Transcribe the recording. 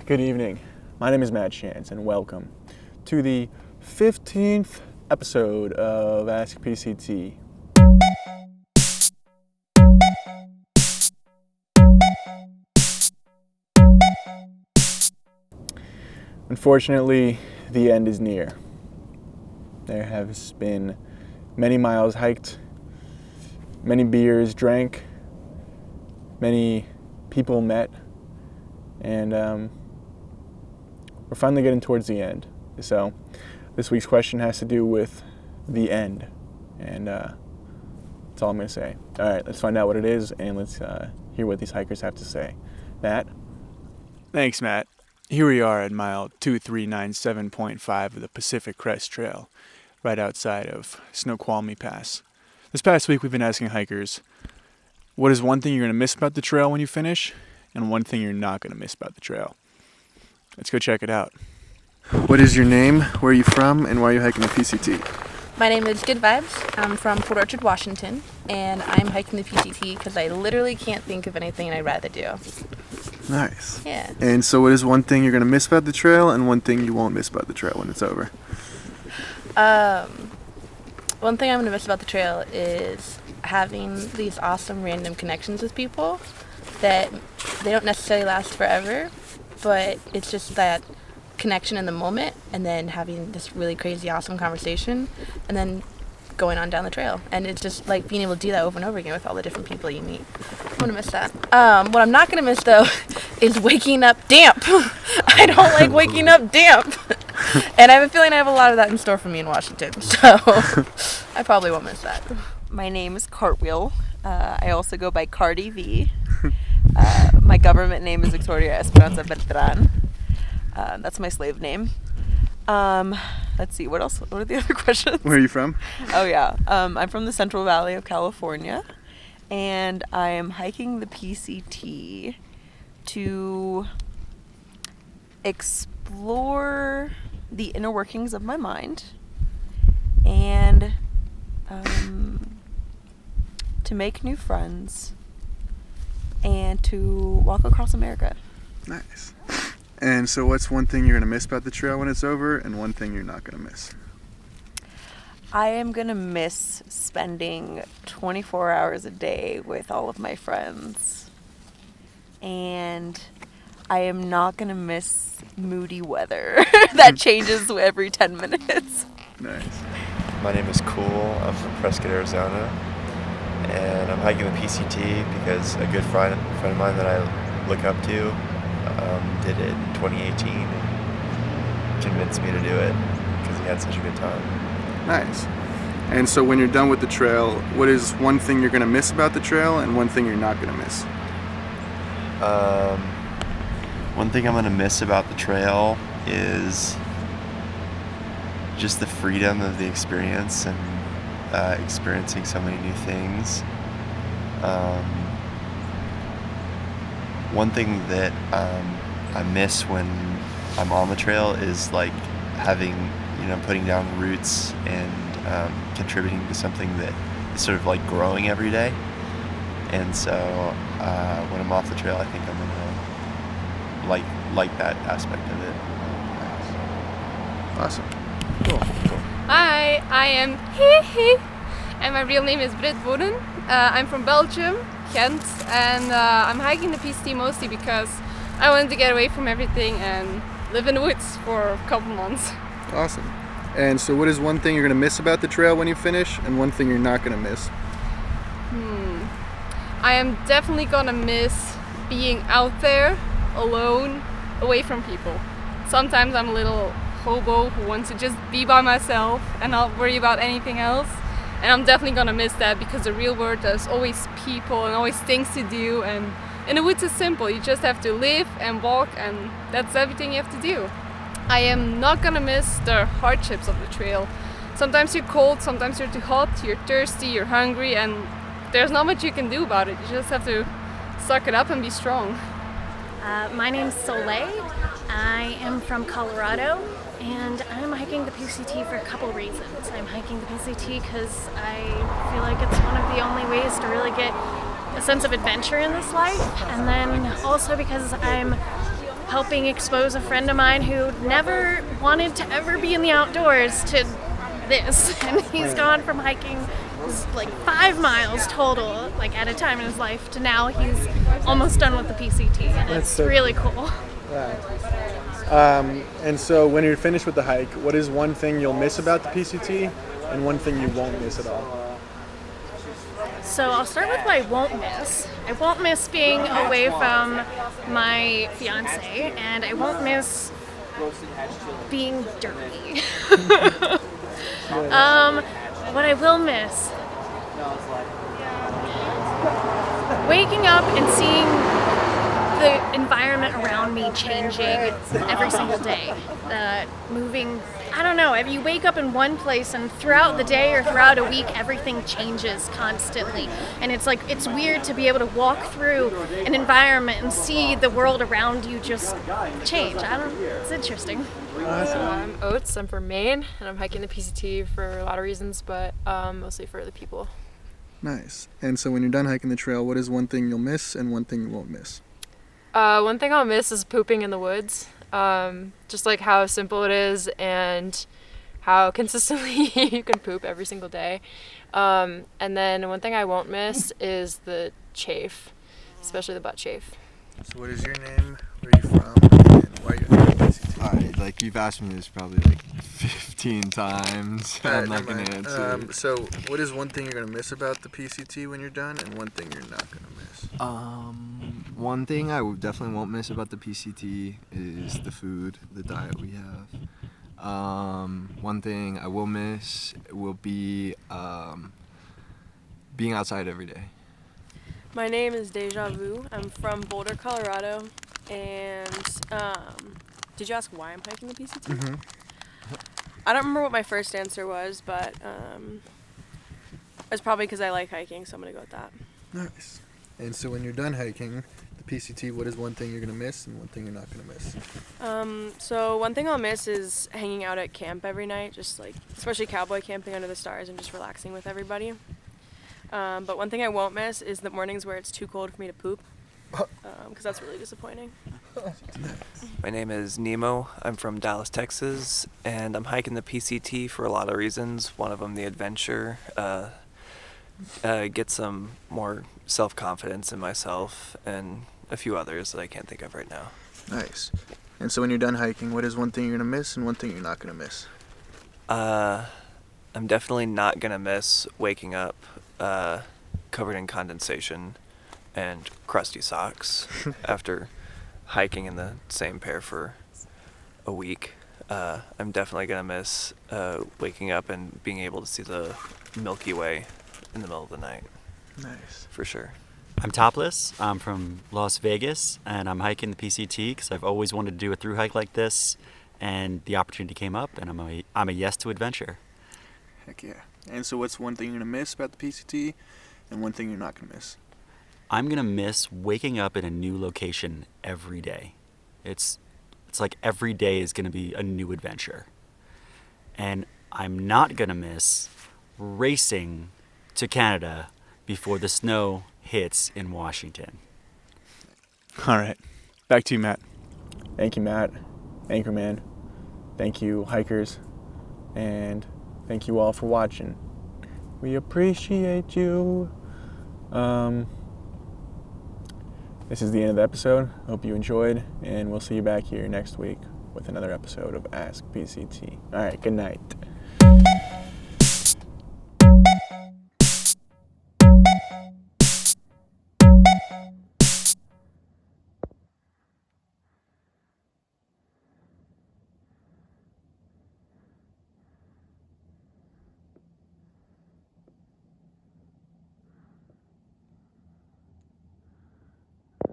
Good evening. My name is Matt Chance, and welcome to the 15th episode of AskPCT. Unfortunately, the end is near. There has been many miles hiked, many beers drank, many people met, and we're finally getting towards the end. So this week's question has to do with the end, and that's all I'm going to say. All right, let's find out what it is, and let's hear what these hikers have to say. Matt? Thanks, Matt. Here we are at mile 2397.5 of the Pacific Crest Trail, right outside of Snoqualmie Pass. This past week we've been asking hikers, what is one thing you're going to miss about the trail when you finish, and one thing you're not going to miss about the trail? Let's go check it out. What is your name, where are you from, and why are you hiking the PCT? My name is Good Vibes. I'm from Port Orchard, Washington, and I'm hiking the PCT because I literally can't think of anything I'd rather do. Nice. Yeah. And so what is one thing you're going to miss about the trail, and one thing you won't miss about the trail when it's over? One thing I'm going to miss about the trail is having these awesome random connections with people that they don't necessarily last forever, but it's just that connection in the moment, and then having this really crazy awesome conversation, and then going on down the trail. And it's just like being able to do that over and over again with all the different people you meet. I'm gonna miss that. What I'm not gonna miss though is waking up damp. I don't like waking up damp. And I have a feeling I have a lot of that in store for me in Washington, so I probably won't miss that. My name is Cartwheel. I also go by Cardi V. My government name is Victoria Esperanza Beltran. That's my slave name. Let's see, what else? What are the other questions? Where are you from? Oh yeah, I'm from the Central Valley of California, and I am hiking the PCT to explore the inner workings of my mind and to make new friends and to walk across America. Nice. And so what's one thing you're going to miss about the trail when it's over, and one thing you're not going to miss? I am going to miss spending 24 hours a day with all of my friends. And I am not going to miss moody weather that changes every 10 minutes. Nice. My name is Cool. I'm from Prescott, Arizona. And I'm hiking the PCT because a good friend of mine that I look up to did it in 2018 and convinced me to do it because he had such a good time. Nice. And so when you're done with the trail, what is one thing you're going to miss about the trail, and one thing you're not going to miss? One thing I'm going to miss about the trail is just the freedom of the experience and experiencing so many new things. One thing that I miss when I'm on the trail is like having, putting down roots and contributing to something that is sort of like growing every day. And so when I'm off the trail, I think I'm gonna like that aspect of it. Awesome. Cool. Hi, I am Hee, and my real name is Britt Boden. I'm from Belgium, Ghent, and I'm hiking the PCT mostly because I wanted to get away from everything and live in the woods for a couple months. Awesome. And so what is one thing you're going to miss about the trail when you finish, and one thing you're not going to miss? I am definitely gonna miss being out there alone, away from people. Sometimes I'm a little hobo who wants to just be by myself and not worry about anything else. And I'm definitely gonna miss that because the real world there's always people and always things to do, and in the woods it's simple. You just have to live and walk, and that's everything you have to do. I am not gonna miss the hardships of the trail. Sometimes you're cold, sometimes you're too hot, you're thirsty, you're hungry, and there's not much you can do about it. You just have to suck it up and be strong. My name's Soleil. I am from Colorado, and I'm hiking the PCT for a couple reasons. I'm hiking the PCT because I feel like it's one of the only ways to really get a sense of adventure in this life, and then also because I'm helping expose a friend of mine who never wanted to ever be in the outdoors to this. And he's gone from hiking like 5 miles total, like at a time in his life, to now he's almost done with the PCT. And it's really cool. And so when you're finished with the hike, what is one thing you'll miss about the PCT and one thing you won't miss at all? So I'll start with what I won't miss. I won't miss being away from my fiance, and I won't miss being dirty. What I will miss, waking up and seeing the environment around me changing every single day. Moving, I don't know, if you wake up in one place and throughout the day or throughout a week, everything changes constantly. And it's like, it's weird to be able to walk through an environment and see the world around you just change. It's interesting. I'm Oates, I'm from Maine, and I'm hiking the PCT for a lot of reasons, but mostly for the people. Nice. And so when you're done hiking the trail, what is one thing you'll miss and one thing you won't miss? One thing I'll miss is pooping in the woods. Just like how simple it is and how consistently you can poop every single day. And then one thing I won't miss is the chafe, especially the butt chafe. So what is your name, where are you from, and why are you hiking the PCT? Alright, like you've asked me this probably like 15 times. I'm not going to answer. So what is one thing you're going to miss about the PCT when you're done and one thing you're not going to miss? One thing I definitely won't miss about the PCT is the food, the diet we have. One thing I will miss will be being outside every day. My name is Deja Vu. I'm from Boulder, Colorado, and did you ask why I'm hiking the PCT? Mm-hmm. I don't remember what my first answer was, but it's probably because I like hiking, so I'm going to go with that. Nice. And so when you're done hiking the PCT, what is one thing you're going to miss and one thing you're not going to miss? So one thing I'll miss is hanging out at camp every night, just like, especially cowboy camping under the stars and just relaxing with everybody. But one thing I won't miss is the mornings where it's too cold for me to poop, because that's really disappointing. My name is Nemo. I'm from Dallas, Texas, and I'm hiking the PCT for a lot of reasons. One of them, the adventure, get some more self-confidence in myself, and a few others that I can't think of right now. Nice. And so when you're done hiking, what is one thing you're going to miss and one thing you're not going to miss? I'm definitely not going to miss waking up covered in condensation and crusty socks after hiking in the same pair for a week. I'm definitely going to miss waking up and being able to see the Milky Way in the middle of the night. Nice. For sure. I'm Topless. I'm from Las Vegas, and I'm hiking the PCT because I've always wanted to do a thru hike like this, and the opportunity came up, and I'm a yes to adventure. Heck yeah. And so what's one thing you're going to miss about the PCT and one thing you're not going to miss? I'm going to miss waking up in a new location every day. It's like every day is going to be a new adventure. And I'm not going to miss racing to Canada before the snow hits in Washington. All right. Back to you, Matt. Thank you, Matt. Anchorman. Thank you, hikers. And thank you all for watching. We appreciate you. This is the end of the episode. Hope you enjoyed, and we'll see you back here next week with another episode of Ask PCT. All right, good night.